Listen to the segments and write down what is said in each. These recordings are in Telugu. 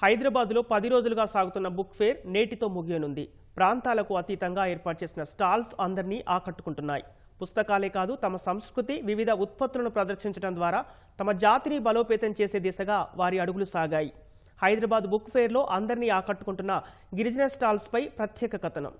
హైదరాబాద్లో 10 రోజులుగా సాగుతున్న బుక్ ఫేర్ నేటితో ముగియనుంది. ప్రాంతాలకు అతీతంగా ఏర్పాటు చేసిన స్టాల్స్ అందరినీ ఆకట్టుకుంటున్నాయి. పుస్తకాలే కాదు, తమ సంస్కృతి, వివిధ ఉత్పత్తులను ప్రదర్శించడం ద్వారా తమ జాతిని బలోపేతం చేసే దిశగా వారి అడుగులు సాగాయి. హైదరాబాద్ బుక్ ఫేర్లో అందరినీ ఆకట్టుకుంటున్న గిరిజన స్టాల్స్పై ప్రత్యేక కథనం.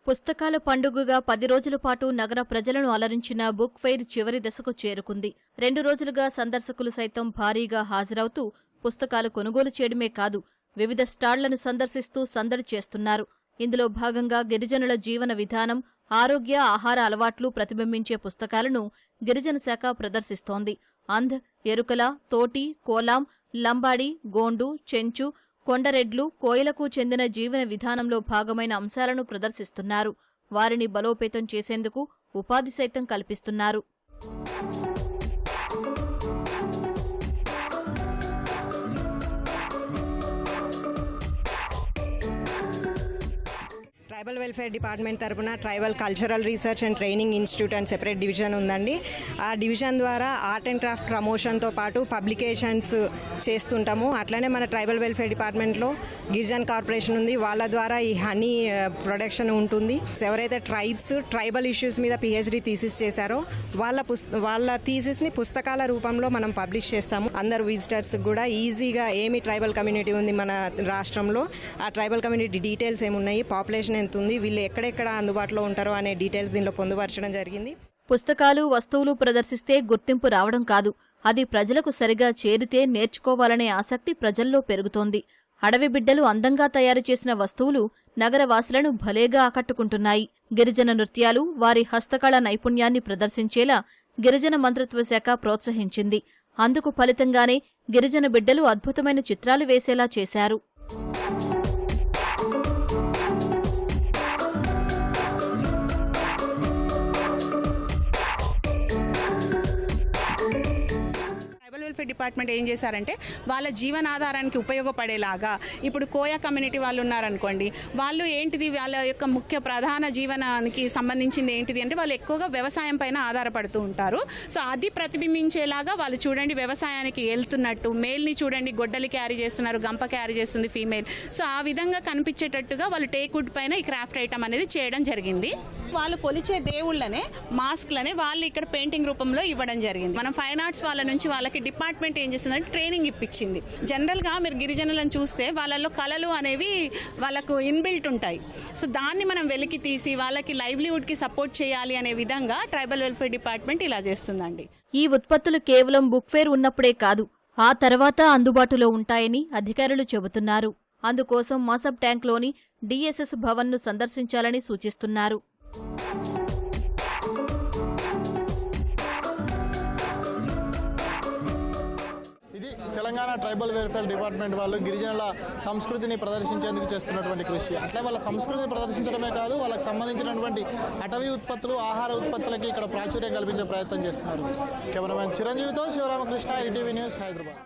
పుస్తకాల పండుగగా 10 రోజుల పాటు నగర ప్రజలను అలరించిన బుక్ ఫెయిర్ చివరి దశకు చేరుకుంది. 2 రోజులుగా సందర్శకులు సైతం భారీగా హాజరవుతూ పుస్తకాలు కొనుగోలు చేయడమే కాదు, వివిధ స్టాళ్లను సందర్శిస్తూ సందడి చేస్తున్నారు. ఇందులో భాగంగా గిరిజనుల జీవన విధానం, ఆరోగ్య, ఆహార అలవాట్లు ప్రతిబింబించే పుస్తకాలను గిరిజన శాఖ ప్రదర్శిస్తోంది. అంధ్, ఎరుకల, తోటి, కోలాం, లంబాడి, గోండు, చెంచు, కొండరెడ్లు, కోయలకు చెందిన జీవన విధానంలో భాగమైన అంశాలను ప్రదర్శిస్తున్నారు. వారిని బలోపేతం చేసేందుకు ఉపాధి సైతం కల్పిస్తున్నారు. ట్రైబల్ వెల్ఫేర్ డిపార్ట్మెంట్ తరపున tribal cultural research and training institute అని సెపరేట్ డివిజన్ ఉందండి. ఆ డివిజన్ ద్వారా ఆర్ట్ అండ్ క్రాఫ్ట్ ప్రమోషన్తో పాటు పబ్లికేషన్స్ చేస్తుంటాము. అట్లనే మన ట్రైబల్ వెల్ఫేర్ డిపార్ట్మెంట్లో గిరిజన్ కార్పొరేషన్ ఉంది, వాళ్ళ ద్వారా ఈ హనీ ప్రొడక్షన్ ఉంటుంది. ఎవరైతే ట్రైబల్ ఇష్యూస్ మీద PhD థీసిస్ చేశారో వాళ్ళ థీసిస్ని పుస్తకాల రూపంలో మనం పబ్లిష్ చేస్తాము. అందరు విజిటర్స్ కూడా ఈజీగా ఏమి ట్రైబల్ కమ్యూనిటీ ఉంది మన రాష్ట్రంలో, ఆ ట్రైబల్ కమ్యూనిటీ డీటెయిల్స్ ఏమున్నాయి, పాపులేషన్ ఎంత ఉంది, వీళ్ళు ఎక్కడెక్కడ అందుబాటులో ఉంటారో అనే డీటెయిల్స్ దీనిలో పొందుపరచడం జరిగింది. పుస్తకాలు, వస్తువులు ప్రదర్శిస్తే గుర్తింపు రావడం కాదు, అది ప్రజలకు సరిగా చేరితే నేర్చుకోవాలనే ఆసక్తి ప్రజల్లో పెరుగుతోంది. అడవి బిడ్డలు అందంగా తయారు చేసిన వస్తువులు నగరవాసులను భలేగా ఆకట్టుకుంటున్నాయి. గిరిజన నృత్యాలు, వారి హస్తకళ నైపుణ్యాన్ని ప్రదర్శించేలా గిరిజన మంత్రిత్వ శాఖ ప్రోత్సహించింది. అందుకు ఫలితంగానే గిరిజన బిడ్డలు అద్భుతమైన చిత్రాలు వేసేలా చేశారు. డిపార్ట్మెంట్ ఏం చేశారంటే వాళ్ళ జీవనాధారానికి ఉపయోగపడేలాగా, ఇప్పుడు కోయా కమ్యూనిటీ వాళ్ళు ఉన్నారనుకోండి, వాళ్ళు ఏంటిది, వాళ్ళ యొక్క ముఖ్య ప్రధాన జీవనానికి సంబంధించింది ఏంటిది అంటే వాళ్ళు ఎక్కువగా వ్యవసాయం పైన ఆధారపడుతూ ఉంటారు. సో అది ప్రతిబింబించేలాగా వాళ్ళు చూడండి వ్యవసాయానికి వెళ్తున్నట్టు, మేల్ని చూడండి గొడ్డలి క్యారీ చేస్తున్నారు, గంప క్యారీ చేస్తుంది ఫీమేల్. సో ఆ విధంగా కనిపించేటట్టుగా వాళ్ళు టేక్వుడ్ పైన ఈ క్రాఫ్ట్ ఐటమ్ అనేది చేయడం జరిగింది. వాళ్ళు కొలిచే దేవుళ్ళనే, మాస్క్లనే వాళ్ళు ఇక్కడ పెయింటింగ్ రూపంలో ఇవ్వడం జరిగింది. మనం ఫైన్ ఆర్ట్స్ వాళ్ళ నుంచి వాళ్ళకి డిపార్ట్మెంట్ ఏం చేసిందంటే ట్రైనింగ్ ఇప్పించింది. జనరల్గా మీరు గిరిజనులను చూస్తే వాళ్ళల్లో కళలు అనేవి వాళ్ళకు ఇన్బిల్ట్ ఉంటాయి. సో దాన్ని మనం వెలికి తీసి వాళ్ళకి లైవ్లీవుడ్కి సపోర్ట్ చేయాలి అనే విధంగా ట్రైబల్ వెల్ఫేర్ డిపార్ట్మెంట్ ఇలా చేస్తుందండి. ఈ ఉత్పత్తులు కేవలం బుక్ ఫేర్ ఉన్నప్పుడే కాదు, ఆ తర్వాత అందుబాటులో ఉంటాయని అధికారులు చెబుతున్నారు. అందుకోసం మాసబ్ ట్యాంక్లోని DSS భవన్ను సందర్శించాలని సూచిస్తున్నారు. తెలంగాణ ట్రైబల్ వెల్ఫేర్ డిపార్ట్మెంట్ వాళ్ళు గిరిజనుల సంస్కృతిని ప్రదర్శించేందుకు చేస్తున్నటువంటి కృషి. అట్లే వాళ్ళ సంస్కృతిని ప్రదర్శించడమే కాదు, వాళ్ళకి సంబంధించినటువంటి అటవీ ఉత్పత్తులు, ఆహార ఉత్పత్తులకి ఇక్కడ ప్రాచుర్యం కల్పించే ప్రయత్నం చేస్తున్నారు. కెమెరామెన్ చిరంజీవితో శివరామకృష్ణ, ETV న్యూస్, హైదరాబాద్.